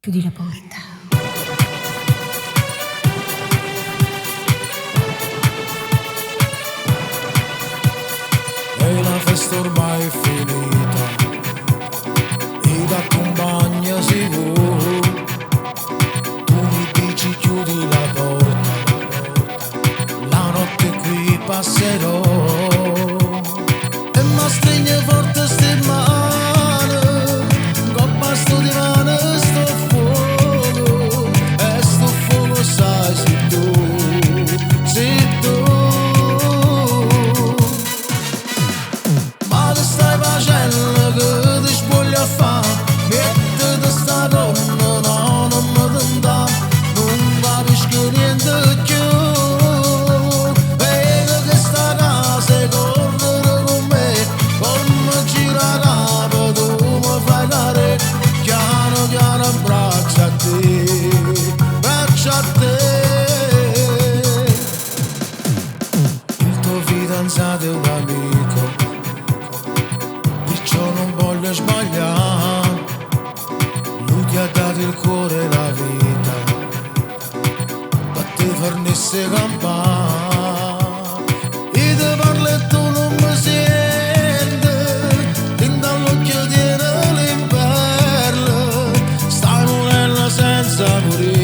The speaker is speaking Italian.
Chiudi la porta. E la festa ormai è finita, e da compagna si vuole. Tu mi dici chiudi la porta, la notte qui passerò. E mi stringe forte ste mani, coppa sto divano, sto fuoco. E sto fuoco sai sei tu, sei tu. Ma che stai facendo che ti spogli a fa? Mettiti sta donna, no, non mi tentare. Non capisco niente più. Vedo che sta casa e correre con me. Come gira capo tu mi fai dare. Piano piano braccia a te, braccia a te. Il tuo fidanzato è un amico, perciò non voglio sbagliare. Lui ti ha dato il cuore e la vita, per te fornisse campare. E te parla e tu non mi senti, in dall'occhio tiene l'inverno. Stai morendo senza morire.